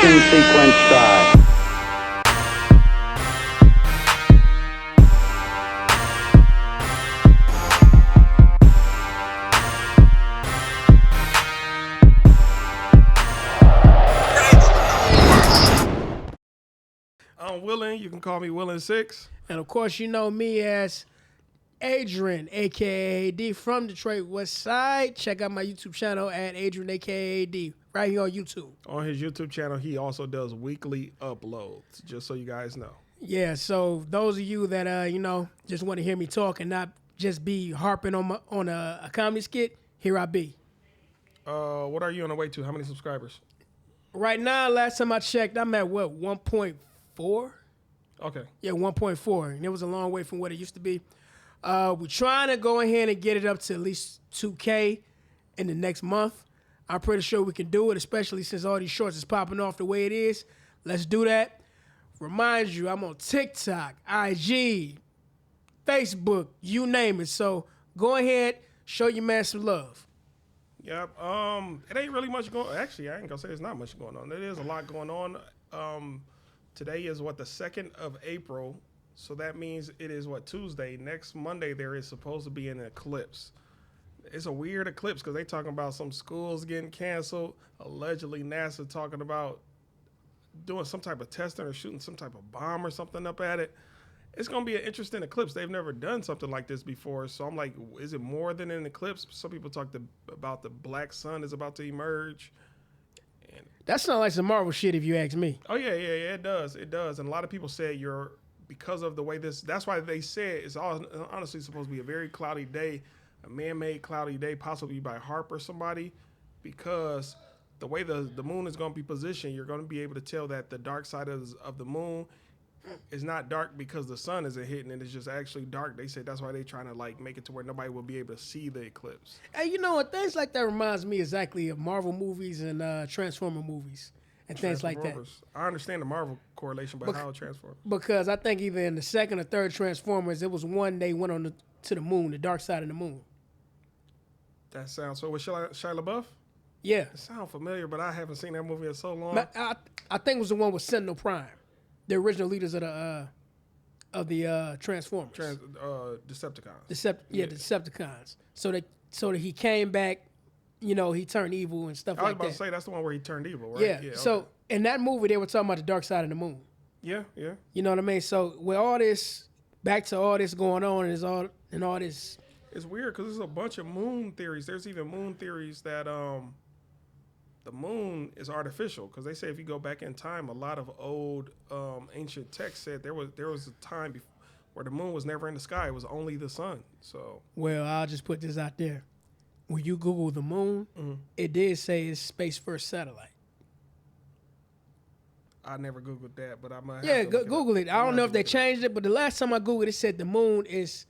Ignition sequence start. I'm Willin. You can call me Willin6. And of course, you know me as Adrian, aka AD, from Detroit West Side. Check out my YouTube channel at Adrian, aka AD, right here on YouTube. On his YouTube channel, he also does weekly uploads, just so you guys know. Yeah, so those of you that just want to hear me talk and not just be harping on a comedy skit, here I be. What are you on the way to? How many subscribers? Right now, last time I checked, I'm at what, 1.4? Okay. Yeah, 1.4, and it was a long way from what it used to be. We're trying to go ahead and get it up to at least 2K in the next month. I'm pretty sure we can do it, especially since all these shorts is popping off the way it is. Let's do that. Remind you, I'm on TikTok, IG, Facebook, you name it. So go ahead, show your man some love. Yep. It ain't really much going on. Actually, I ain't gonna say there's not much going on. There is a lot going on. Today is the 2nd of April. So that means it is Tuesday. Next Monday, there is supposed to be an eclipse. It's a weird eclipse because they talking about some schools getting canceled. Allegedly, NASA talking about doing some type of testing or shooting some type of bomb or something up at it. It's going to be an interesting eclipse. They've never done something like this before. So I'm like, is it more than an eclipse? Some people talk about the black sun is about to emerge. That sounds like some Marvel shit if you ask me. Oh, yeah, it does. It does. And a lot of people say because of the way that's why they said it's honestly supposed to be a very cloudy day, a man-made cloudy day, possibly by HAARP or somebody, because the way the moon is going to be positioned, you're going to be able to tell that the dark side of the moon is not dark because the sun isn't hitting it. It's just actually dark. They say that's why they're trying to make it to where nobody will be able to see the eclipse. Hey, you know what? Things like that reminds me exactly of Marvel movies and Transformer movies. And things like that. I understand the Marvel correlation, but how it transforms. Because I think either in the second or third Transformers, it was one they went to the moon, the dark side of the moon. That sounds so. Was Shia LaBeouf? Yeah. It sounds familiar, but I haven't seen that movie in so long. I think it was the one with Sentinel Prime, the original leaders of the Transformers. Decepticons. The Decepticons. So that he came back. He turned evil and stuff like that. I was about to say, that's the one where he turned evil, right? Yeah. So, in that movie, they were talking about the dark side of the moon. Yeah. You know what I mean? So, with all this, back to all this going on and all this. It's weird because there's a bunch of moon theories. There's even moon theories that the moon is artificial because they say if you go back in time, a lot of old ancient texts said there was a time where the moon was never in the sky. It was only the sun. So. Well, I'll just put this out there. When you Google the moon, it did say it's space first satellite. I never Googled that, but I might. Yeah, Google it. I don't know if they changed it, but the last time I Googled it said the moon is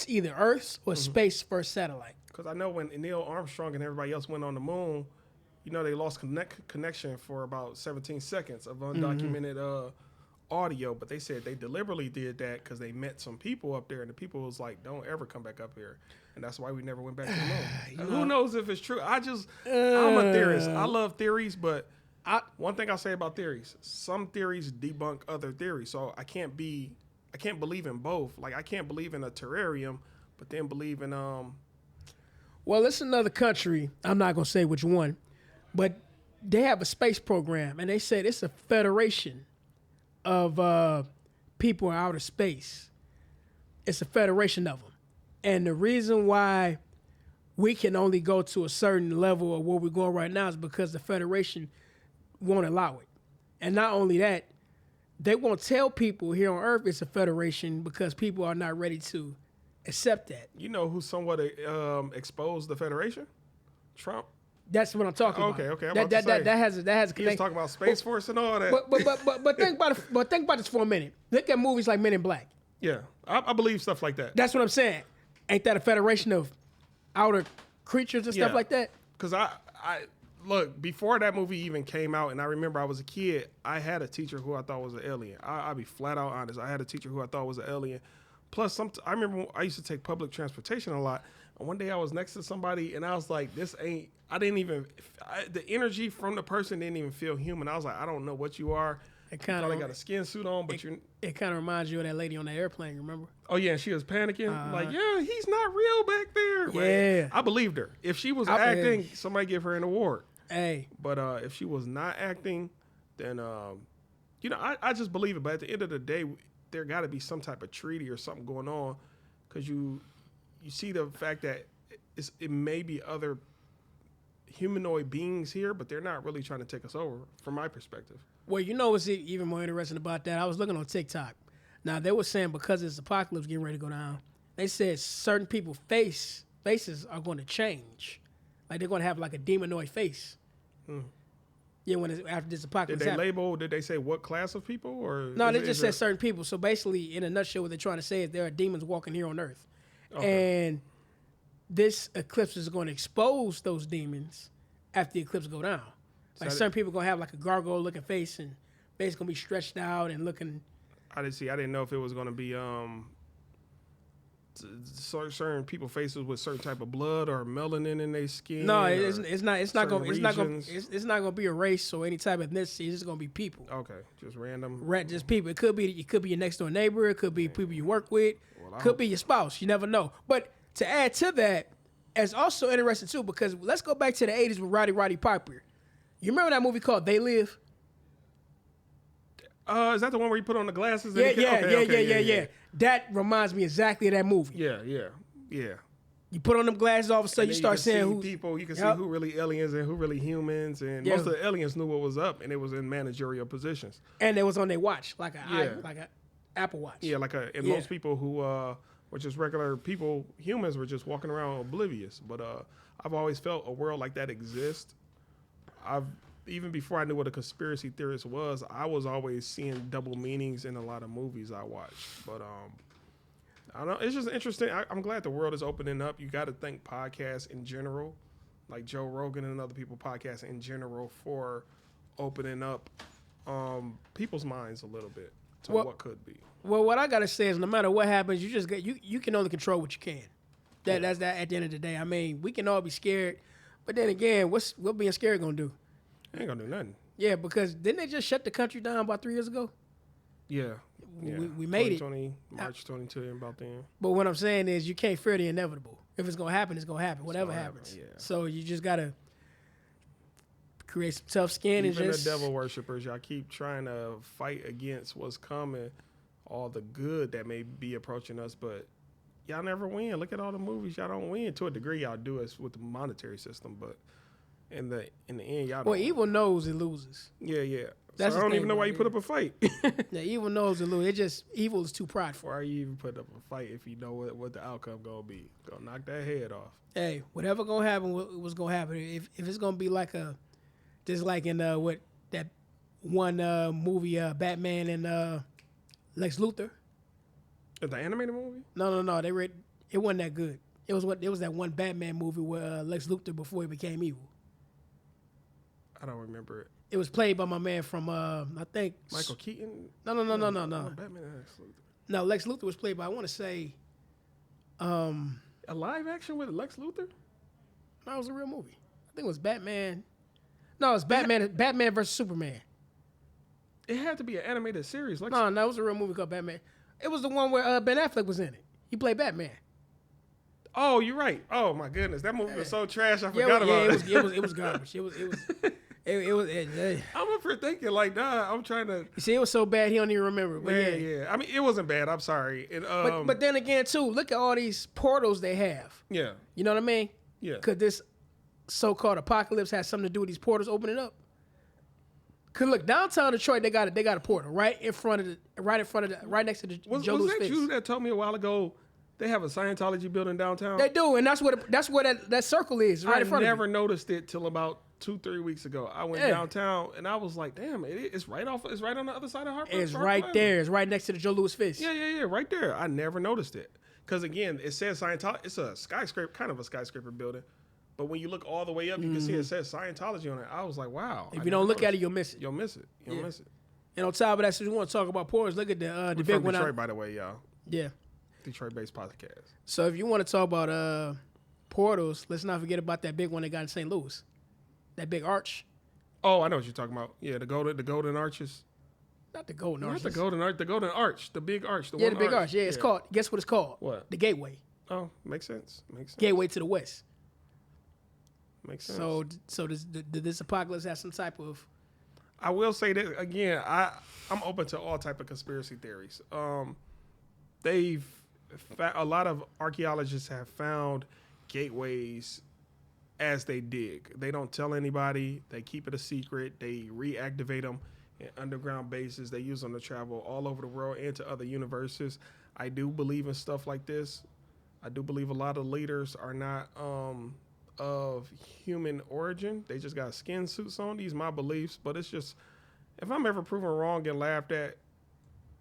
either Earth's or space first satellite. Because I know when Neil Armstrong and everybody else went on the moon, they lost connection for about 17 seconds of undocumented audio, but they said they deliberately did that because they met some people up there, and the people was like, don't ever come back up here. And that's why we never went back to the moon. Who knows if it's true? I'm a theorist. I love theories, but one thing I'll say about theories, some theories debunk other theories. So I can't believe in both. Like I can't believe in a terrarium, but then believe in Well, it's another country. I'm not gonna say which one, but they have a space program, and they said it's a federation of people in outer space. It's a federation of them. And the reason why we can only go to a certain level of where we're going right now is because the Federation won't allow it. And not only that, they won't tell people here on Earth it's a Federation because people are not ready to accept that. You know who somewhat exposed the Federation? Trump. That's what I'm talking about. Okay. That has a connection. He's talking about Space Force and all that. But think about this for a minute. Look at movies like Men in Black. Yeah, I believe stuff like that. That's what I'm saying. Ain't that a federation of outer creatures and stuff like that? Because I look, before that movie even came out, and I remember I was a kid, I had a teacher who I thought was an alien. I'll be flat out honest. I had a teacher who I thought was an alien. Plus, I remember I used to take public transportation a lot. And one day I was next to somebody, and I was like, this ain't the energy from the person didn't even feel human. I was like, I don't know what you are. It kind Probably of got a skin suit on, but it kind of reminds you of that lady on the airplane. Remember? Oh yeah, and she was panicking. Like, yeah, he's not real back there. Yeah, like, I believed her. If she was acting, somebody give her an award. Hey, but if she was not acting, then I just believe it. But at the end of the day, there got to be some type of treaty or something going on, because you see the fact that it may be other humanoid beings here, but they're not really trying to take us over, from my perspective. Well, you know what's even more interesting about that? I was looking on TikTok. Now, they were saying because this apocalypse getting ready to go down, they said certain people's faces are going to change. Like, they're going to have like a demonoid face. Yeah, after this apocalypse Did they say what class of people? Or no, they just said certain people. So basically, in a nutshell, what they're trying to say is there are demons walking here on Earth. Okay. And this eclipse is going to expose those demons after the eclipse go down. Like certain people going to have like a gargoyle looking face and face going to be stretched out and looking. I didn't know if it was going to be certain people faces with certain type of blood or melanin in their skin. No, it's not going to be a race or any type of ethnicity. It's just going to be people. Okay, just random. Just people. It could be your next door neighbor. It could be people you work with. Could be your spouse. You never know. But to add to that, it's also interesting too, because let's go back to the 80s with Roddy Piper. You remember that movie called They Live? Is that the one where you put on the glasses? Yeah. That reminds me exactly of that movie. Yeah. You put on them glasses, all of a sudden you start saying who people. You can see who really aliens and who really humans, and most of the aliens knew what was up, and it was in managerial positions. And it was on their watch, like a Apple Watch. Yeah, most people who were just regular people, humans, were just walking around oblivious. But I've always felt a world like that exists. Even before I knew what a conspiracy theorist was, I was always seeing double meanings in a lot of movies I watched. But I don't know. It's just interesting. I'm glad the world is opening up. You got to thank podcasts in general, like Joe Rogan and other people podcasts in general, for opening up people's minds a little bit to what could be. Well, what I gotta say is, no matter what happens, you can only control what you can. That's that. At the end of the day, I mean, we can all be scared, but then again, what being scared gonna do? Ain't gonna do nothing. Yeah, because didn't they just shut the country down about 3 years ago? Yeah. We made it. March 22, about then. But what I'm saying is, you can't fear the inevitable. If it's gonna happen, it's gonna happen. Whatever happens. Yeah. So you just gotta create some tough skin. Even the devil worshippers, y'all keep trying to fight against what's coming, all the good that may be approaching us, but y'all never win. Look at all the movies y'all don't win. To a degree, y'all do it with the monetary system, but in the end, y'all don't. Well, evil knows it loses. Yeah. So I don't even know why you put up a fight. Yeah, evil knows it loses. It just, evil is too prideful. Why are you even put up a fight if you know what the outcome gonna be? Gonna knock that head off. Hey, whatever gonna happen, what's gonna happen? If it's gonna be like just like in what that one movie, Batman and Lex Luthor. The animated movie? No. It wasn't that good. It was that one Batman movie where Lex Luthor, before he became evil. I don't remember it. It was played by my man from I think Michael Keaton. No. Batman and Lex Luthor. No, Lex Luthor was played by, I want to say, a live action with Lex Luthor. No, it was a real movie. I think it was Batman. No, it was Batman versus Superman. It had to be an animated series. No, it was a real movie called Batman. It was the one where Ben Affleck was in it. He played Batman. Oh, you're right. Oh my goodness, that movie was so trash. I forgot about it. It was garbage. It was. I'm up for thinking like, nah. I'm trying to. You see, it was so bad he don't even remember. But yeah. I mean, it wasn't bad. I'm sorry. And, but then again, too, look at all these portals they have. Yeah. You know what I mean? Yeah. Could this so-called apocalypse have something to do with these portals opening up? Cause look, downtown Detroit, they got a portal right next to the Joe Louis face. Was that you that told me a while ago? They have a Scientology building downtown. They do, and that's where that circle is right in front of it. I never noticed it till about 2-3 weeks ago. I went downtown and I was like, damn, it's right on the other side of Harper. It's right there. It's right next to the Joe Louis face. Yeah, right there. I never noticed it. Because again, it says Scientology. It's a skyscraper, kind of a skyscraper building. But when you look all the way up, you can see it says Scientology on it. I was like, wow. If you don't look at it, you'll miss it. You'll miss it. And on top of that, since we want to talk about portals, look at the big one. Detroit, by the way, y'all. Yeah. Detroit-based podcast. So if you want to talk about portals, let's not forget about that big one they got in St. Louis. That big arch. Oh, I know what you're talking about. Yeah, the golden arches. Not the golden arch. Not the golden arch. The golden arch. The big arch. The big arch. Yeah, it's called. Guess what it's called? What? The Gateway. Oh, makes sense. Gateway to the west. Makes sense. So this apocalypse has some type of. I will say that again. I'm open to all type of conspiracy theories. A lot of archaeologists have found gateways as they dig. They don't tell anybody. They keep it a secret. They reactivate them in underground bases. They use them to travel all over the world and to other universes. I do believe in stuff like this. I do believe a lot of leaders are not of human origin. They just got skin suits on. These are my beliefs, but it's just, if I'm ever proven wrong and laughed at,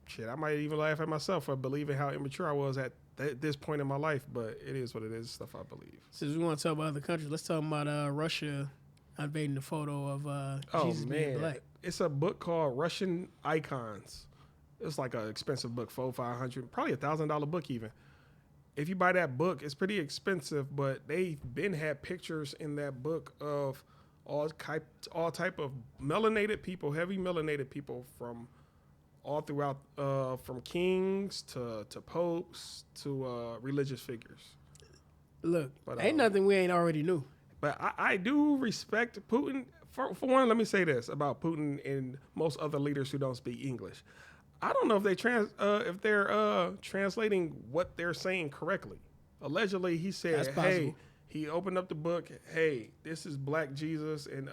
shit, I might even laugh at myself for believing how immature I was at this point in my life, but it is what it is, stuff I believe. Since we want to talk about other countries, let's talk about Russia unveiling the photo of Jesus being black. It's a book called Russian Icons. It's like an expensive book, $400-$500, probably $1,000 book even. If you buy that book, it's pretty expensive, but they've been had pictures in that book of all type of melanated people, heavy melanated people from all throughout, from kings to popes to religious figures. Look, ain't nothing we ain't already knew. But I do respect Putin. For one, let me say this about Putin and most other leaders who don't speak English. I don't know if they're translating what they're saying correctly. Allegedly, he said, "Hey," he opened up the book. "Hey, this is Black Jesus and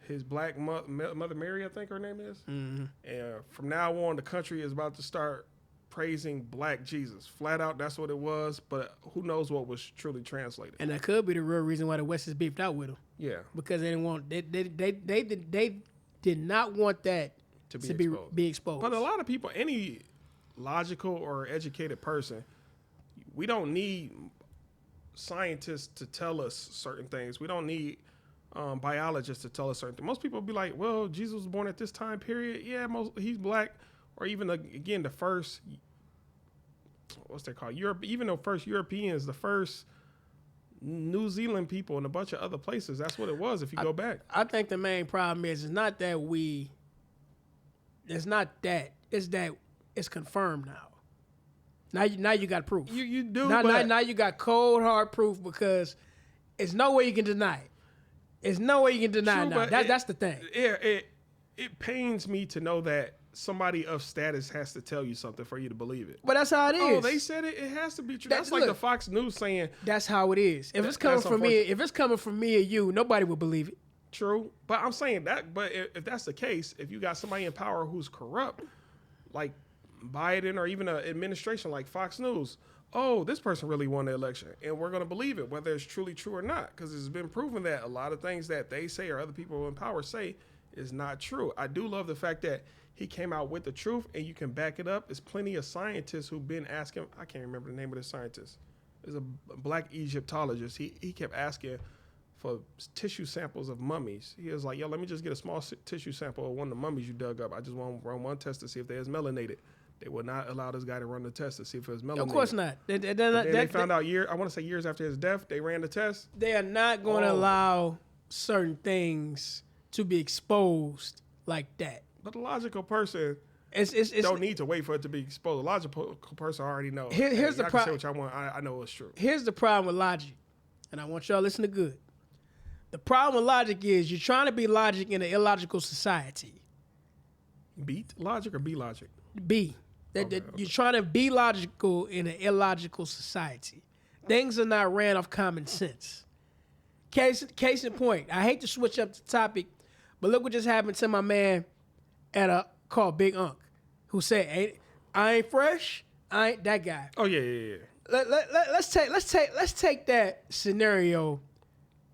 his Black Mother Mary, I think her name is." Mm-hmm. And from now on, the country is about to start praising Black Jesus. Flat out, that's what it was. But who knows what was truly translated? And that could be the real reason why the West is beefed out with him. Yeah, because they didn't want they did not want that to be exposed. But a lot of people, any logical or educated person, we don't need scientists to tell us certain things. We don't need biologists to tell us certain things. Most people be like, well, Jesus was born at this time period. Yeah, he's black. Or even, again, the first, what's they called? Even the first Europeans, the first New Zealand people and a bunch of other places. That's what it was if you go back. I think the main problem is it's not that it's that it's confirmed now. Now you got proof. You do. Now you got cold hard proof because there's no way you can deny it. There's no way you can deny it now. That's the thing. It pains me to know that somebody of status has to tell you something for you to believe it. But that's how it is. Oh, they said it. It has to be true. That's like the Fox News saying. That's how it is. If it's coming from me or you, nobody would believe it. True, but I'm saying that. But if that's the case, if you got somebody in power who's corrupt, like Biden or even an administration like Fox News, oh, this person really won the election, and we're going to believe it, whether it's truly true or not, because it's been proven that a lot of things that they say or other people in power say is not true. I do love the fact that he came out with the truth, and you can back it up. There's plenty of scientists who've been asking. I can't remember the name of the scientist. There's a black Egyptologist. He kept asking for tissue samples of mummies. He was like, yo, let me just get a small tissue sample of one of the mummies you dug up. I just want to run one test to see if they was melanated. They would not allow this guy to run the test to see if it was melanated. Of course not. They found out I want to say years after his death, they ran the test. They are not going to allow certain things to be exposed like that. But the logical person don't need to wait for it to be exposed. A logical person already knows. Here's the problem. Say what y'all want. I know it's true. Here's the problem with logic, and I want y'all to listen to good. The problem with logic is you're trying to be logic in an illogical society. Beat logic or be logic? Be. You're trying to be logical in an illogical society. Things are not ran off common sense. Case in point, I hate to switch up the topic, but look what just happened to my man called Big Unk, who said, "Hey, I ain't fresh. I ain't that guy." Oh yeah. Let's take that scenario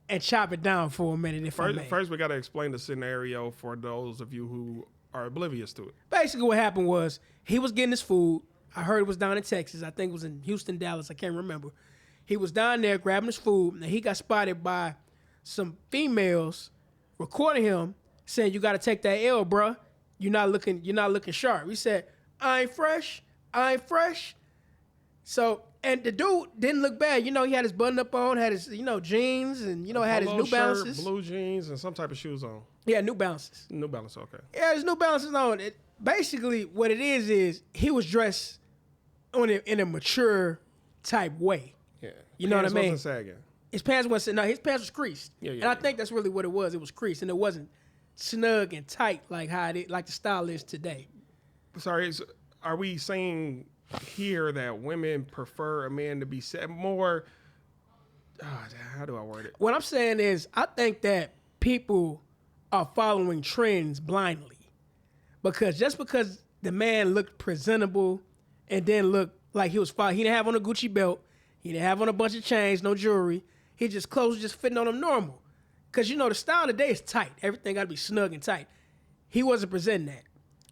and chop it down for a minute. First, we got to explain the scenario for those of you who are oblivious to it. Basically, what happened was he was getting his food. I heard it was down in Texas. I think it was in Houston, Dallas. I can't remember. He was down there grabbing his food, and he got spotted by some females recording him, saying, "You got to take that L, bruh. You're not looking sharp." He said, "I ain't fresh. I ain't fresh." So And the dude didn't look bad. You know, he had his button up on, had his, jeans, and, had his New Balances. Blue jeans, and some type of shoes on. Yeah, New Balances. New Balance, okay. Yeah, his New Balances on. Basically, what it is he was dressed in a mature type way. Yeah. You know what I mean? Wasn't sagging. His pants wasn't. No, his pants was creased. Yeah. And I think that's really what it was. It was creased, and it wasn't snug and tight like like the style is today. Sorry, are we saying here that women prefer a man to be more? How do I word it? What I'm saying is, I think that people are following trends blindly, because just because the man looked presentable and then looked like he was fine, he didn't have on a Gucci belt, he didn't have on a bunch of chains, no jewelry. He just clothes just fitting on him normal. Because the style today is tight. Everything got to be snug and tight. He wasn't presenting that.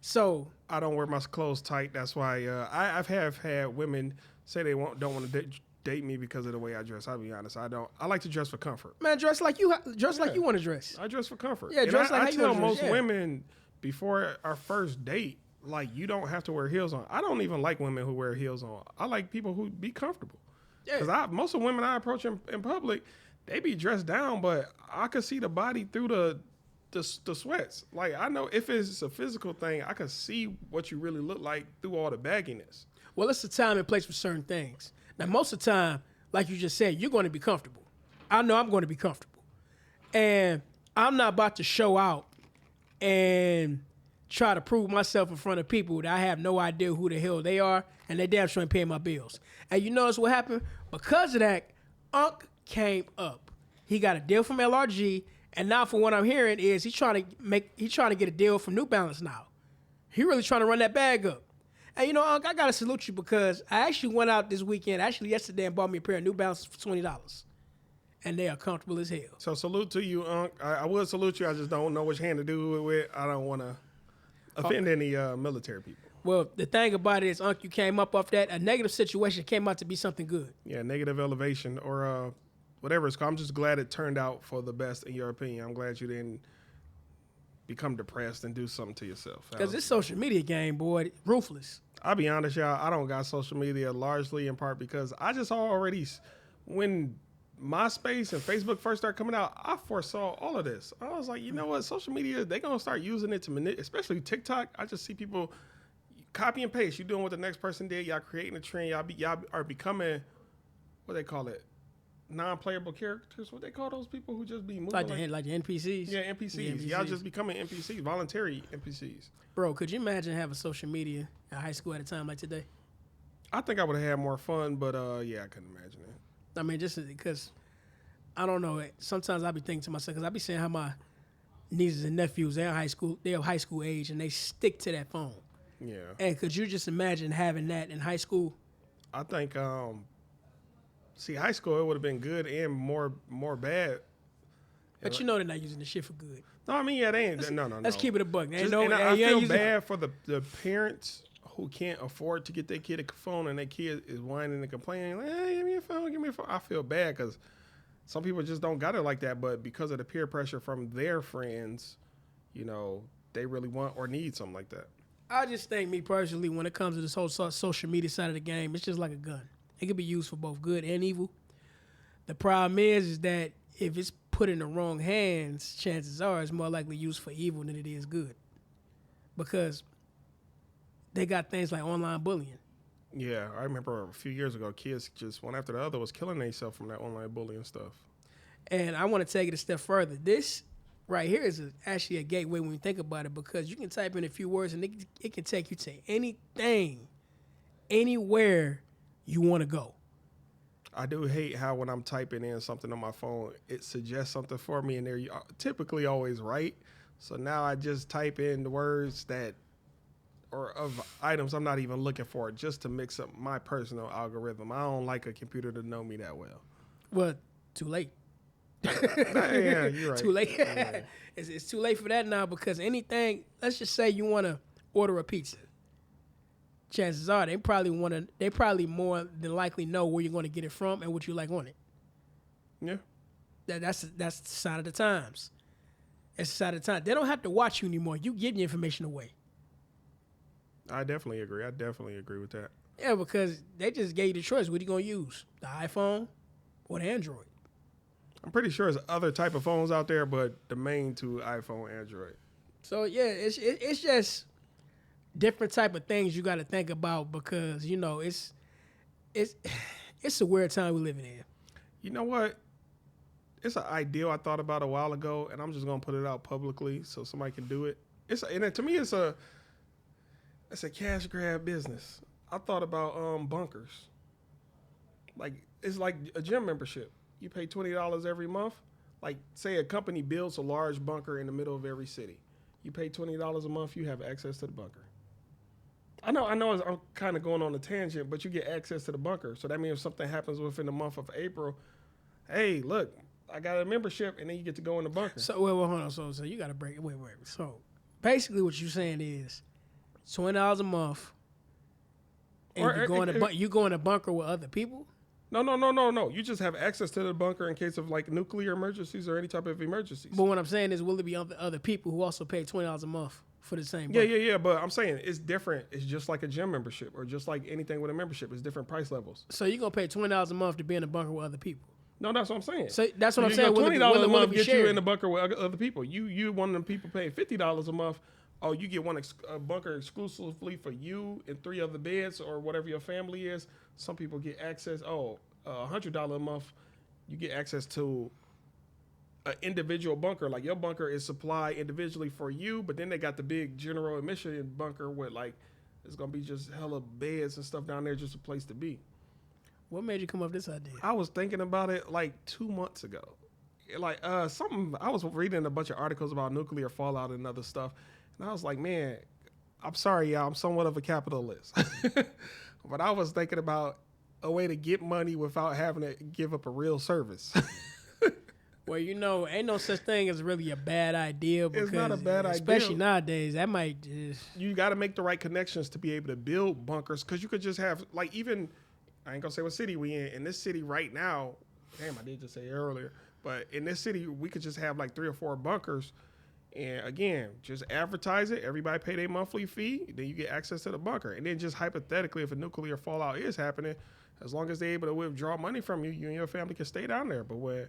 So I don't wear my clothes tight. That's why I've had women say they don't want to date me because of the way I dress. I'll be honest. I don't. I like to dress for comfort. Man, dress like you want to dress. I dress for comfort. Yeah, dress like how you want to dress. I tell most women before our first date, like, you don't have to wear heels on. I don't even like women who wear heels on. I like people who be comfortable. Because most of the women I approach in public, they be dressed down, but I could see the body through the sweats. Like, I know if it's a physical thing, I can see what you really look like through all the bagginess. Well, it's a time and place for certain things. Now, most of the time, like you just said, you're going to be comfortable. I know I'm going to be comfortable. And I'm not about to show out and try to prove myself in front of people that I have no idea who the hell they are, and they damn sure ain't paying my bills. And you notice what happened? Because of that, Unc came up. He got a deal from LRG, and now from what I'm hearing is he's trying to get a deal from New Balance now. He really trying to run that bag up. And Unc, I gotta salute you, because I actually went out this weekend, yesterday, and bought me a pair of New Balances for $20. And they are comfortable as hell. So salute to you, Unc. I would salute you. I just don't know which hand to do it with. I don't want to offend any military people. Well, the thing about it is, Unc, you came up off that. A negative situation came out to be something good. Yeah, negative elevation or whatever it's called. I'm just glad it turned out for the best in your opinion. I'm glad you didn't become depressed and do something to yourself. Because this social media game, boy, ruthless. I'll be honest, y'all. I don't got social media largely in part because I just already, when MySpace and Facebook first started coming out, I foresaw all of this. I was like, you know what? Social media, they're going to start using it to manipulate, especially TikTok. I just see people copy and paste. You doing what the next person did. Y'all creating a trend. Y'all are becoming, what they call it, non-playable characters. What they call those people who just be moving like the NPCs. Yeah, NPCs. Y'all just becoming NPCs, voluntary NPCs. Bro, could you imagine having social media at high school at a time like today? I think I would have had more fun, but yeah, I couldn't imagine it. I mean, just because I don't know. Sometimes I be thinking to myself, because I be seeing how my nieces and nephews, they're high school age, and they stick to that phone. Yeah. And could you just imagine having that in high school? I think, high school, it would have been good and more bad. But they're not using the shit for good. No, I mean, yeah, they ain't. No. Let's keep it a buck. I feel bad for the parents who can't afford to get their kid a phone, and their kid is whining and complaining, like, hey, give me a phone. I feel bad because some people just don't got it like that, but because of the peer pressure from their friends, they really want or need something like that. I just think, me personally, when it comes to this whole social media side of the game, it's just like a gun. It can be used for both good and evil. The problem is that if it's put in the wrong hands, chances are it's more likely used for evil than it is good. Because they got things like online bullying. Yeah, I remember a few years ago, kids just one after the other was killing themselves from that online bullying stuff. And I want to take it a step further. This right here is actually a gateway when you think about it, because you can type in a few words and it can take you to anything, anywhere you want to go. I do hate how when I'm typing in something on my phone, it suggests something for me, and they're typically always right. So now I just type in the words that or of items I'm not even looking for, just to mix up my personal algorithm. I don't like a computer to know me that well. Well, too late. Yeah, you're right. Too late. Yeah. It's too late for that now, because anything, let's just say you want to order a pizza. Chances are they probably more than likely know where you're going to get it from and what you like on it. Yeah. That's the sign of the times. It's the sign of the time. They don't have to watch you anymore. You give your information away. I definitely agree with that. Yeah, because they just gave you the choice. What are you going to use? The iPhone or the Android? I'm pretty sure there's other type of phones out there, but the main two, iPhone, Android. So, yeah, it's just different type of things you got to think about because, you know, it's a weird time we're living in. You know what? It's an ideal I thought about a while ago, and I'm just going to put it out publicly so somebody can do it. To me, it's a cash grab business. I thought about bunkers. Like, it's like a gym membership. You pay $20 every month. Like, say a company builds a large bunker in the middle of every city. You pay $20 a month, you have access to the bunker. I know I'm kind of going on a tangent, but you get access to the bunker. So that means if something happens within the month of April, hey, look, I got a membership, and then you get to go in the bunker. So, wait, hold on. So you got to break it. Wait. So, basically what you're saying is $20 a month, and you go in a bunker with other people? No. You just have access to the bunker in case of like nuclear emergencies or any type of emergencies. But what I'm saying is, will it be other people who also pay $20 a month for the same bunker? Yeah. But I'm saying it's different. It's just like a gym membership or just like anything with a membership. It's different price levels. So you're going to pay $20 a month to be in a bunker with other people? No, that's what I'm saying. So that's what I'm saying. $20 a month get you in the bunker with other people. You one of them people paying $50 a month. Oh, you get a bunker exclusively for you and 3 other beds or whatever your family is. Some people get access. $100 a month, you get access to an individual bunker. Like your bunker is supplied individually for you, but then they got the big general admission bunker with like it's gonna be just hella beds and stuff down there, just a place to be. What made you come up with this idea? I was thinking about it like 2 months ago. Like something I was reading a bunch of articles about nuclear fallout and other stuff, and I was like, man, I'm sorry, y'all, I'm somewhat of a capitalist, but I was thinking about a way to get money without having to give up a real service. Well, you know, ain't no such thing as really a bad idea. Because, it's not a bad idea. Especially nowadays, that might just... You got to make the right connections to be able to build bunkers because you could just have, like even, I ain't going to say what city we in this city right now, damn, I did just say it earlier, but in this city, we could just have like 3 or 4 bunkers. And again, just advertise it. Everybody pay their monthly fee. Then you get access to the bunker. And then just hypothetically, if a nuclear fallout is happening, as long as they're able to withdraw money from you, you and your family can stay down there. But when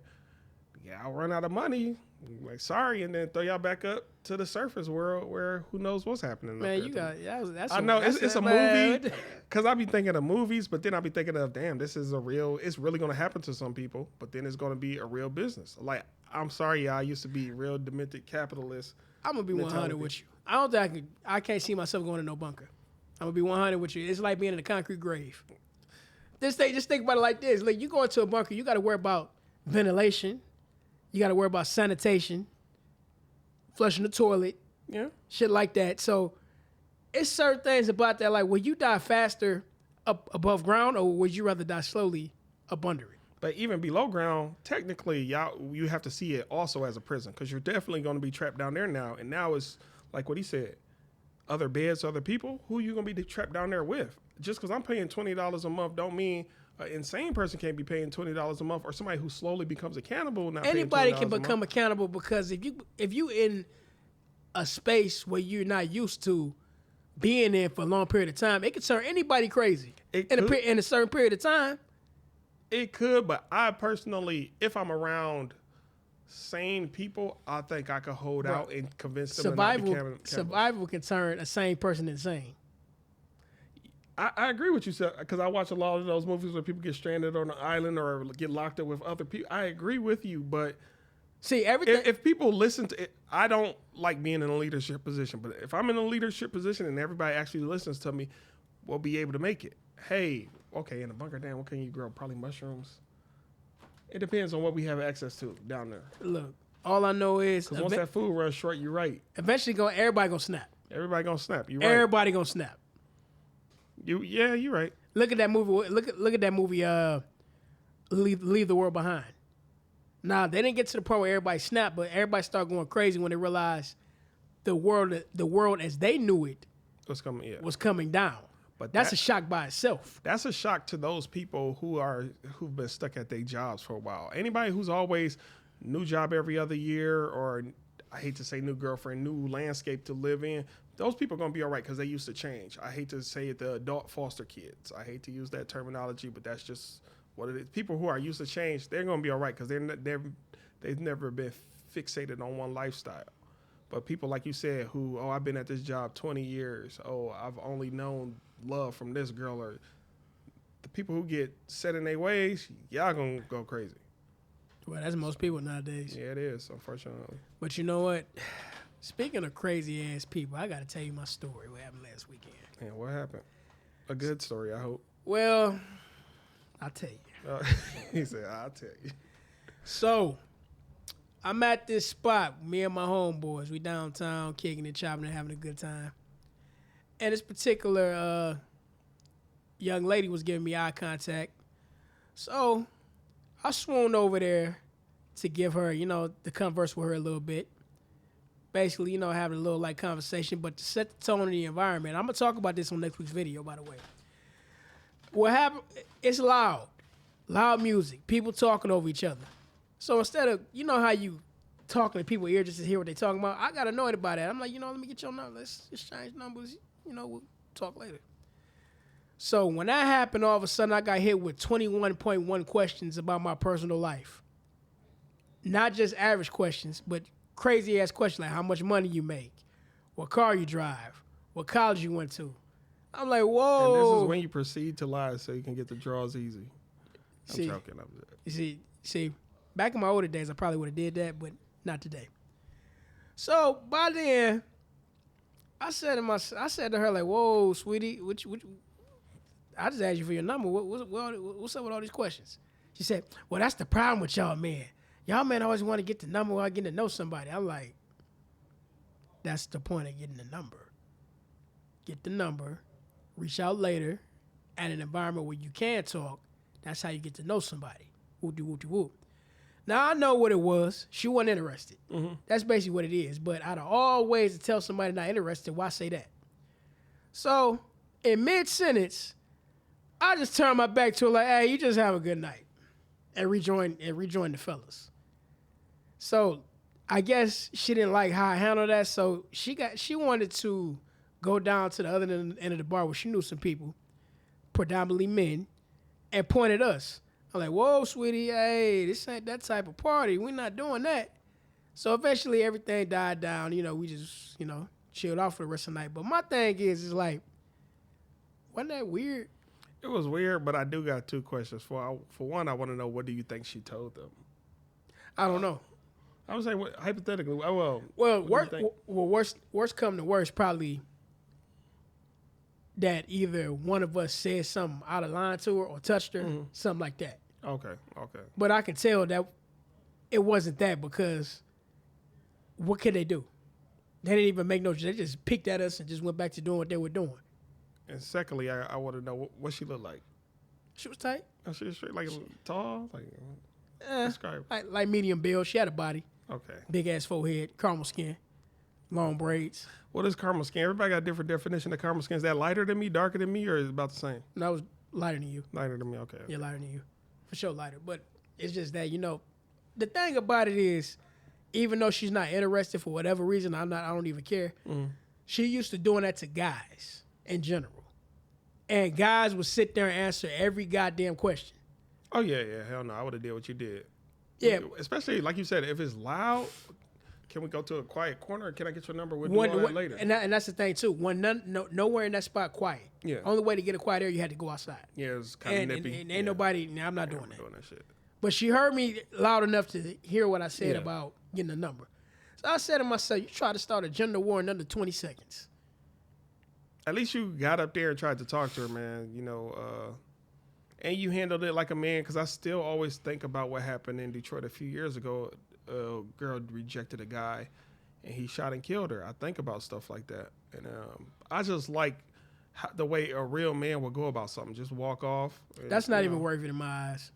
y'all run out of money, like sorry, and then throw y'all back up to the surface world where who knows what's happening. Man, you got that's. I know it's a movie because I be thinking of movies, but then I be thinking of damn, this is it's really gonna happen to some people, but then it's gonna be a real business. Like I'm sorry, y'all, I used to be real demented capitalist. I'm gonna be 100 with you. I don't think I can't see myself going to no bunker. I'm gonna be 100 with you. It's like being in a concrete grave. Just think about it like this. Like you go into a bunker, you got to worry about ventilation. You got to worry about sanitation, flushing the toilet, shit like that. So it's certain things about that. Like, would you die faster up above ground or would you rather die slowly up under it? But even below ground, technically, you have to see it also as a prison because you're definitely going to be trapped down there now. And now it's like what he said, other beds, other people. Who are you going to be trapped down there with? Just because I'm paying $20 a month don't mean an insane person can't be paying $20 a month or somebody who slowly becomes a cannibal. Anybody can become a cannibal because if you in a space where you're not used to being in for a long period of time, it can turn anybody crazy in a certain period of time. It could, but I personally, if I'm around sane people, I think I could hold out and convince them to not be cannibal. Survival can turn a sane person insane. I agree with you, sir, because I watch a lot of those movies where people get stranded on an island or get locked up with other people. I agree with you, but see, everything. If people listen to it, I don't like being in a leadership position, but if I'm in a leadership position and everybody actually listens to me, we'll be able to make it. Hey, okay, in the bunker, damn, what can you grow? Probably mushrooms. It depends on what we have access to down there. Look, all I know is because once that food runs short, you're right. Eventually, everybody gonna snap. Everybody gonna snap. You're right. Everybody gonna snap. You're right. Look at that movie. Look at that movie. Leave the World Behind. Now they didn't get to the point where everybody snapped, but everybody started going crazy when they realized the world as they knew it was coming down. But that's a shock by itself. That's a shock to those people who've been stuck at their jobs for a while. Anybody who's always new job every other year, or I hate to say new girlfriend, new landscape to live in. Those people are going to be all right because they used to change. I hate to say it, the adult foster kids. I hate to use that terminology, but that's just what it is. People who are used to change, they're going to be all right because they've never been fixated on one lifestyle. But people like you said who, I've been at this job 20 years. I've only known love from this girl. Or the people who get set in their ways, y'all going to go crazy. Well, that's most people nowadays. Yeah, it is, unfortunately. But you know what? Speaking of crazy-ass people, I got to tell you my story, what happened last weekend. Yeah, what happened? A good story, I hope. Well, I'll tell you. He said, I'll tell you. So, I'm at this spot, me and my homeboys. We downtown, kicking and chopping and having a good time. And this particular young lady was giving me eye contact. So, I swooned over there to give her, to converse with her a little bit. Basically, having a little like conversation, but to set the tone of the environment. I'm going to talk about this on next week's video, by the way. What happened, it's loud music, people talking over each other. So instead of, how you talking to people's ear just to hear what they talking about, I got annoyed about that. I'm like, let me get your number. Let's exchange numbers. We'll talk later. So when that happened, all of a sudden I got hit with 21.1 questions about my personal life. Not just average questions, but crazy ass questions like how much money you make, what car you drive, what college you went to. I'm like, whoa. And this is when you proceed to lie so you can get the draws easy. I'm joking. You see, back in my older days, I probably would have did that, but not today. So by then, I said to her like, "Whoa, sweetie, I just asked you for your number. What's up with all these questions?" She said, "Well, that's the problem with y'all men. Y'all men always want to get the number while getting to know somebody." I'm like, that's the point of getting the number. Get the number, reach out later, at an environment where you can talk. That's how you get to know somebody. Whoop-de-whoop-de-whoop. Now, I know what it was. She wasn't interested. Mm-hmm. That's basically what it is. But out of all ways to tell somebody not interested, why say that? So, in mid-sentence, I just turned my back to her like, "Hey, you just have a good night." And rejoin the fellas. So, I guess she didn't like how I handled that. So, she wanted to go down to the other end of the bar where she knew some people, predominantly men, and point at us. I'm like, "Whoa, sweetie, hey, this ain't that type of party. We're not doing that." So eventually everything died down. We just, chilled out for the rest of the night. But my thing is like, wasn't that weird? It was weird, but I do got two questions. For one, I want to know, what do you think she told them? I don't know. I would say, hypothetically, worst come to worst, probably that either one of us said something out of line to her or touched her, something like that. Okay. But I can tell that it wasn't that, because what could they do? They didn't even make no. They just picked at us and just went back to doing what they were doing. And secondly, I want to know what she looked like. She was tight. She was straight, like tall, describe. Like medium build. She had a body. Okay. Big ass forehead, caramel skin, long braids. What is caramel skin? Everybody got a different definition of caramel skin. Is that lighter than me, darker than me, or is it about the same? No, it was lighter than you. Lighter than me, okay. Yeah, lighter than you. For sure lighter. But it's just that, the thing about it is, even though she's not interested for whatever reason, I don't even care. She used to doing that to guys in general. And guys would sit there and answer every goddamn question. Oh, yeah. Hell no. I would have did what you did. Yeah. Especially, like you said, if it's loud, can we go to a quiet corner, or can I get your number? We'll do all that later. And that's the thing, too. Nowhere in that spot quiet. Yeah. Only way to get a quiet area, you had to go outside. Yeah, it was kind of nippy. And ain't nobody, I'm not doing that. Doing that shit. But she heard me loud enough to hear what I said about getting a number. So I said to myself, you try to start a gender war in under 20 seconds. At least you got up there and tried to talk to her, man. And you handled it like a man, because I still always think about what happened in Detroit a few years ago. A girl rejected a guy, and he shot and killed her. I think about stuff like that. And I just like the way a real man would go about something. Just walk off. That's not even worth it in my eyes.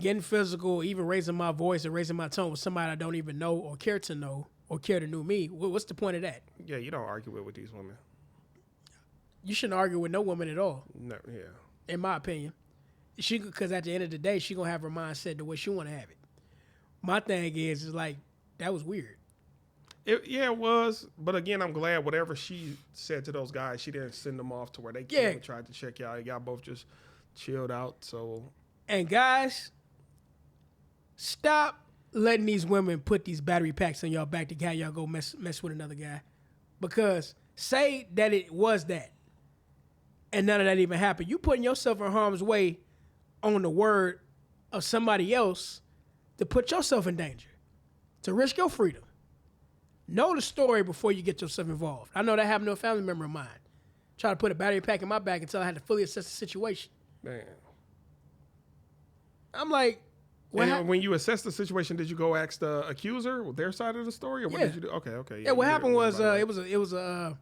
Getting physical, even raising my voice and raising my tone with somebody I don't even know or care to know or care to know me. What's the point of that? Yeah, you don't argue with these women. You shouldn't argue with no woman at all. No, yeah. In my opinion. Because at the end of the day, she going to have her mindset the way she want to have it. My thing is like, That was weird. It was. But again, I'm glad whatever she said to those guys, she didn't send them off to where they came and tried to check y'all. Y'all both just chilled out. So. And guys, stop letting these women put these battery packs on y'all back to have y'all go mess with another guy. Because say that it was that, and none of that even happened. You putting yourself in harm's way on the word of somebody else to put yourself in danger, to risk your freedom. Know the story before you get yourself involved. I know that happened to a family member of mine. Try to put a battery pack in my back until I had to fully assess the situation. Man. I'm like, when you assess the situation, did you go ask the accuser their side of the story, or what did you do? Okay. Yeah, what happened was it was a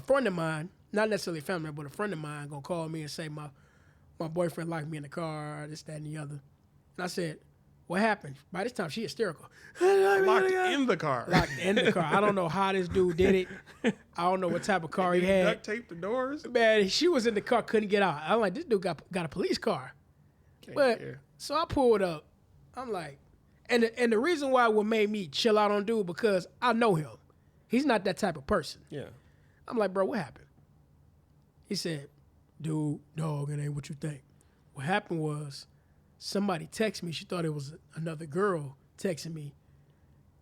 friend of mine, not necessarily a family member, but a friend of mine gonna call me and say my boyfriend locked me in the car, this, that, and the other. And I said, what happened? By this time, she hysterical. Locked in the car. Locked in the car. I don't know how this dude did it. I don't know what type of car he had. Duct tape the doors? Man, she was in the car, couldn't get out. I'm like, this dude got a police car. So I pulled up. I'm like, and the reason why what made me chill out on dude, because I know him. He's not that type of person. Yeah. I'm like, bro, what happened? He said, dude, dog, it ain't what you think. What happened was somebody texted me. She thought it was another girl texting me,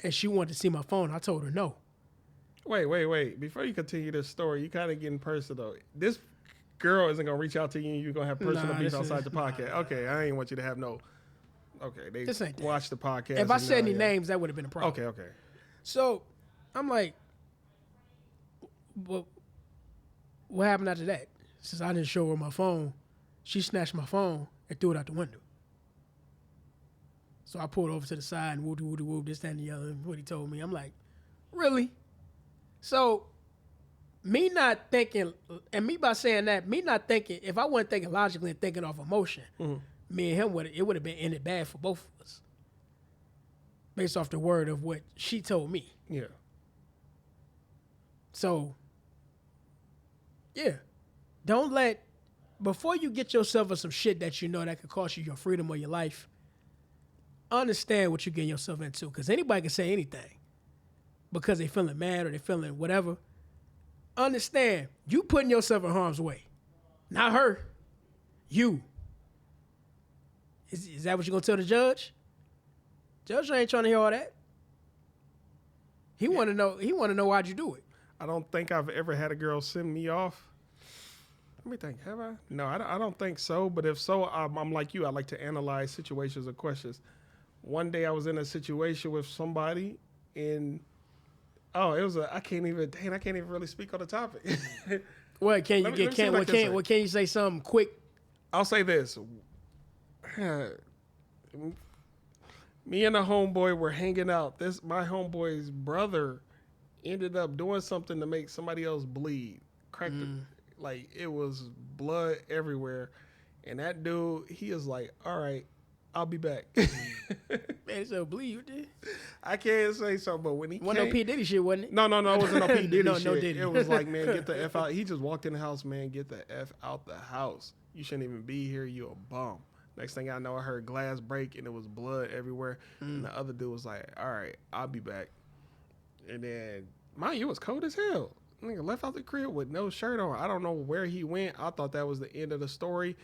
and she wanted to see my phone. I told her no. Wait. Before you continue this story, you kind of getting personal. This girl isn't going to reach out to you, and you're going to have personal beef outside the podcast. Okay, I ain't want you to have no... Okay, they watch the podcast. If I said any names, that would have been a problem. Okay. So, I'm like, well, what happened after that? Since I didn't show her my phone, she snatched my phone and threw it out the window. So I pulled over to the side and whoop, this, that, and the other, what he told me. I'm like, really? So, me not thinking, and me by saying that, me not thinking, if I wasn't thinking logically and thinking off emotion, me and him, it would have been ended bad for both of us. Based off the word of what she told me. Yeah. So, yeah. Don't let, before you get yourself in some shit that you know that could cost you your freedom or your life, understand what you're getting yourself into. Because anybody can say anything. Because they feeling mad or they feeling whatever. Understand, you putting yourself in harm's way. Not her. You. Is that what you're going to tell the judge? Judge ain't trying to hear all that. He want to know why'd you do it. I don't think I've ever had a girl send me off. Let me think. Have I? No, I don't think so. But if so, I'm like you. I like to analyze situations or questions. One day I was in a situation with somebody and I can't even really speak on the topic. What can you say something quick? I'll say this. Me and a homeboy were hanging out. My homeboy's brother ended up doing something to make somebody else bleed. Cracked it. Like, it was blood everywhere. And that dude, he is like, all right, I'll be back. Man, so bleed, you did? I can't say so, but when he came... Wasn't no P. Diddy shit, wasn't it? No, it wasn't no P. Diddy shit. No Diddy. It was like, man, get the F out. He just walked in the house, man, get the F out the house. You shouldn't even be here. You a bum. Next thing I know, I heard glass break, and it was blood everywhere. And the other dude was like, all right, I'll be back. And then, mind you, it was cold as hell. Nigga left out the crib with no shirt on. I don't know where he went. I thought that was the end of the story.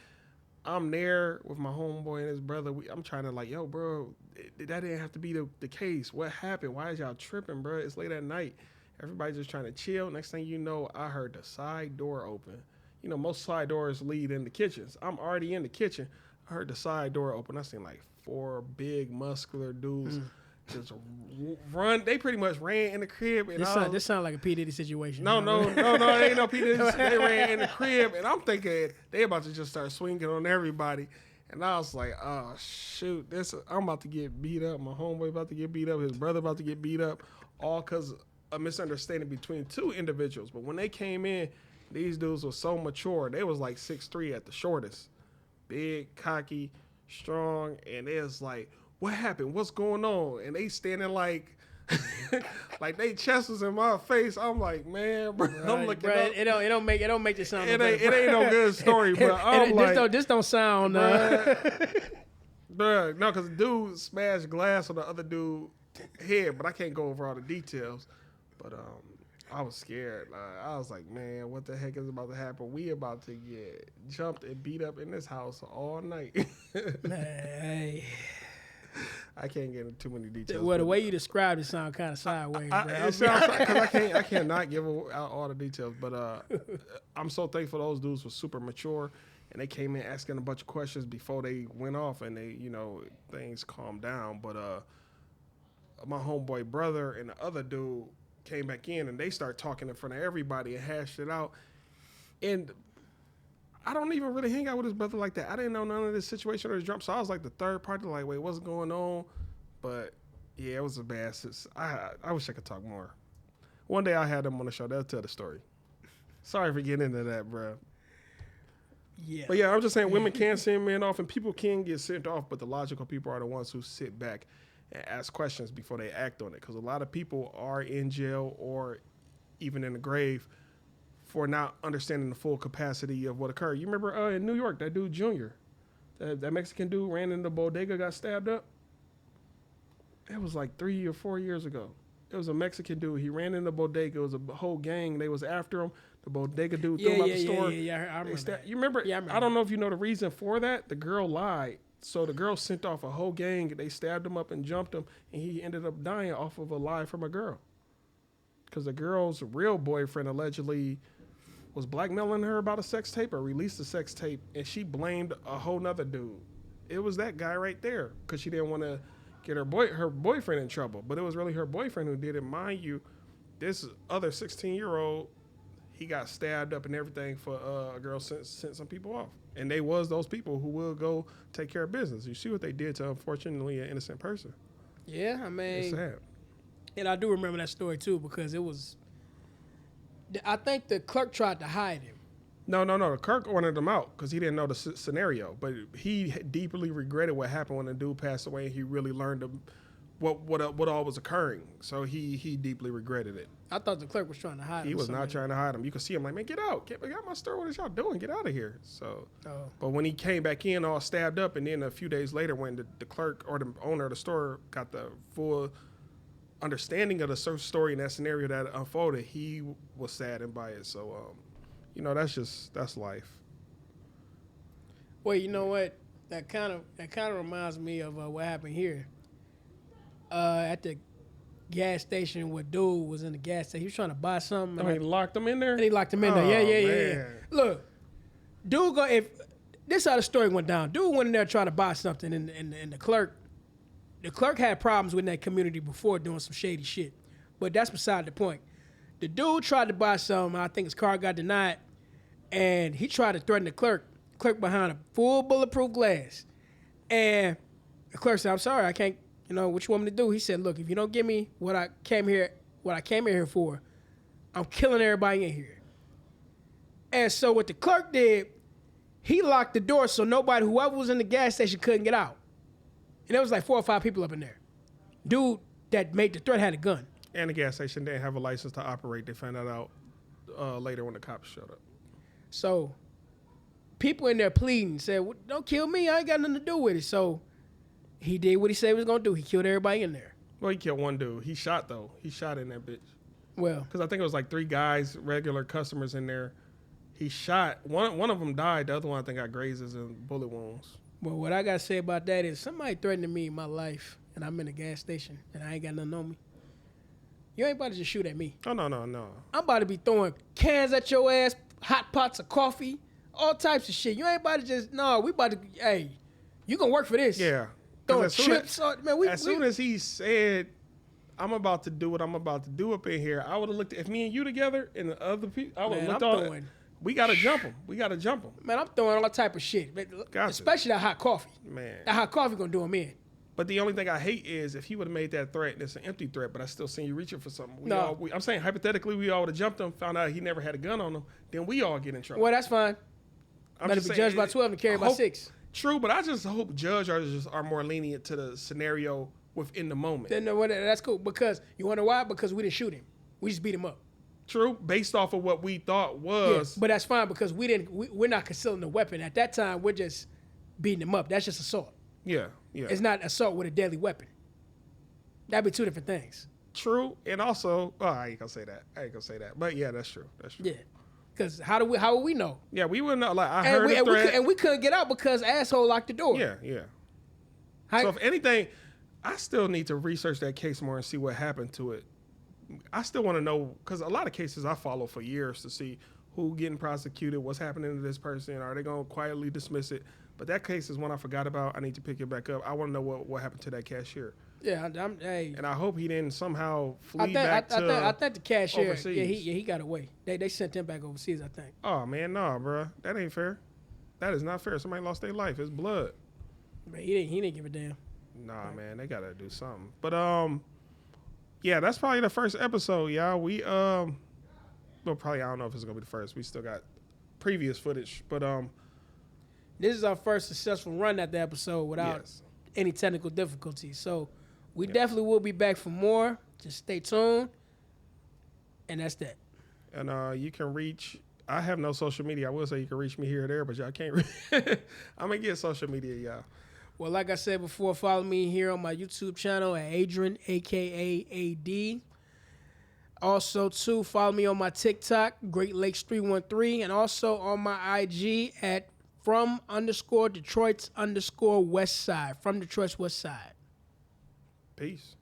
I'm there with my homeboy and his brother. I'm trying to like, yo, bro, that didn't have to be the case. What happened? Why is y'all tripping, bro? It's late at night. Everybody's just trying to chill. Next thing you know, I heard the side door open. You know, most side doors lead in the kitchens. I'm already in the kitchen. I heard the side door open. I seen like 4 big muscular dudes just run. They pretty much ran in the crib. And this sound like a P. Diddy situation. No, it ain't no P. Diddy. They ran in the crib, and I'm thinking they about to just start swinging on everybody. And I was like, oh, shoot, I'm about to get beat up. My homeboy about to get beat up. His brother about to get beat up, all because a misunderstanding between 2 individuals. But when they came in, these dudes were so mature. They was like 6'3" at the shortest. Big, cocky, strong, and it was like, what happened? What's going on? And they standing like, like they chest was in my face. I'm like, man, bro. Right, I'm looking bro, up. It don't make it sound. It ain't no good story, but I'm like, this don't sound. Bruh, no, because the dude smashed glass on the other dude head, but I can't go over all the details. But I was scared. I was like, man, what the heck is about to happen? We about to get jumped and beat up in this house all night. Man, I can't get into too many details. well, the way you described it sounds kind of sideways. It sounds like, because I cannot give out all the details. But I'm so thankful those dudes were super mature, and they came in asking a bunch of questions before they went off, and they, things calmed down. But my homeboy brother and the other dude came back in, and they start talking in front of everybody and hashed it out. And I don't even really hang out with his brother like that. I didn't know none of this situation or his jump, so I was like the third party, like, wait, what's going on? But yeah, it was a bad. I wish I could talk more. One day I had them on the show. They'll tell the story. Sorry for getting into that, bro. Yeah. But yeah, I'm just saying women can send men off, and people can get sent off, but the logical people are the ones who sit back and ask questions before they act on it. Because a lot of people are in jail or even in the grave for not understanding the full capacity of what occurred. You remember in New York, that dude Junior, that Mexican dude ran into the bodega, got stabbed up? It was like 3 or 4 years ago. It was a Mexican dude. He ran into the bodega. It was a whole gang. They was after him. The bodega dude threw him out the store. Yeah, I remember that. You remember? Yeah, I remember. I don't know if you know the reason for that. The girl lied. So the girl sent off a whole gang. They stabbed him up and jumped him, and he ended up dying off of a lie from a girl. Because the girl's real boyfriend allegedly was blackmailing her about a sex tape or released a sex tape, and she blamed a whole nother dude. It was that guy right there because she didn't want to get her boyfriend in trouble. But it was really her boyfriend who did it. Mind you, this other 16-year-old, he got stabbed up and everything for a girl sent some people off. And they was those people who will go take care of business. You see what they did to, unfortunately, an innocent person. Yeah, I mean. It's sad. And I do remember that story, too, because it was, I think the clerk tried to hide him. No. The clerk ordered him out because he didn't know the scenario. But he deeply regretted what happened when the dude passed away. And he really learned what all was occurring. So he deeply regretted it. I thought the clerk was trying to hide him. He was not trying to hide him. You could see him like, man, get out. Get out my store. What is y'all doing? Get out of here. So, But when he came back in all stabbed up, and then a few days later when the clerk or the owner of the store got the full understanding of the story and that scenario that unfolded, he was saddened by it. So, that's life. Well, you know what? That kind of reminds me of what happened here. At the gas station where dude was in the gas station. He was trying to buy something. He locked him in there? And he locked him in there. Yeah. Look, dude, this how the story went down. Dude went in there trying to buy something, and the clerk had problems with that community before doing some shady shit. But that's beside the point. The dude tried to buy something. I think his car got denied, and he tried to threaten the clerk. Clerk behind a full bulletproof glass. And the clerk said, I'm sorry, I can't. What you want me to do? He said, look, if you don't give me what I came here for, I'm killing everybody in here. And so what the clerk did, he locked the door so whoever was in the gas station couldn't get out. And there was like 4 or 5 people up in there. Dude that made the threat had a gun. And the gas station didn't have a license to operate. They found that out later when the cops showed up. So people in there pleading said, well, don't kill me. I ain't got nothing to do with it. So he did what he said he was going to do. He killed everybody in there. Well, he killed one dude. He shot, though. He shot in that bitch. Well. Because I think it was like 3 guys, regular customers in there. He shot. One of them died. The other one, I think, got grazes and bullet wounds. Well, what I got to say about that is somebody threatening me in my life, and I'm in a gas station, and I ain't got nothing on me. You ain't about to just shoot at me. Oh, no. I'm about to be throwing cans at your ass, hot pots of coffee, all types of shit. You ain't about to just, we about to, hey, you going to work for this. Yeah. Throwing chips. As soon as he said, I'm about to do what I'm about to do up in here, I would have looked at, if me and you together and the other people, I would have looked on. We got to jump him. Man, I'm throwing all type of shit. Especially that hot coffee. Man. That hot coffee going to do him in. But the only thing I hate is if he would have made that threat and it's an empty threat, but I still seen you reaching for something. I'm saying hypothetically, we all would have jumped him, found out he never had a gun on him, then we all get in trouble. Well, that's fine. Better be judged by 12 and carried by 6. True, but I just hope judges are more lenient to the scenario within the moment. Then that's cool. Because you wonder why? Because we didn't shoot him. We just beat him up. True, based off of what we thought was. Yeah, but that's fine because we're not concealing the weapon. At that time, we're just beating him up. That's just assault. Yeah. It's not assault with a deadly weapon. That'd be two different things. True, and also, I ain't gonna say that. But yeah, that's true. Yeah, because how would we know? Yeah, we wouldn't know. Like I And heard a threat. we couldn't get out because asshole locked the door. Yeah. So if anything, I still need to research that case more and see what happened to it. I still want to know, because a lot of cases I follow for years to see who getting prosecuted, what's happening to this person, are they going to quietly dismiss it? But that case is one I forgot about. I need to pick it back up. I want to know what happened to that cashier. Yeah, hey. And I hope he didn't somehow flee back to I think the cashier, overseas. yeah, he got away. They sent him back overseas, I think. Oh, man, no, bro. That ain't fair. That is not fair. Somebody lost their life. It's blood. But he didn't give a damn. Nah, man, they got to do something. But, yeah, that's probably the first episode, y'all. We, well, probably, I don't know if it's going to be the first. We still got previous footage. But, this is our first successful run at the episode without any technical difficulties. So we definitely will be back for more. Just stay tuned. And that's that. And you can reach, I have no social media. I will say you can reach me here or there, but y'all can't I'm going to get social media, y'all. Well, like I said before, follow me here on my YouTube channel at Adrian, a.k.a. AD. Also, too, follow me on my TikTok, Great Lakes 313, and also on my IG at _Detroit's_West Side, from Detroit's West Side. Peace.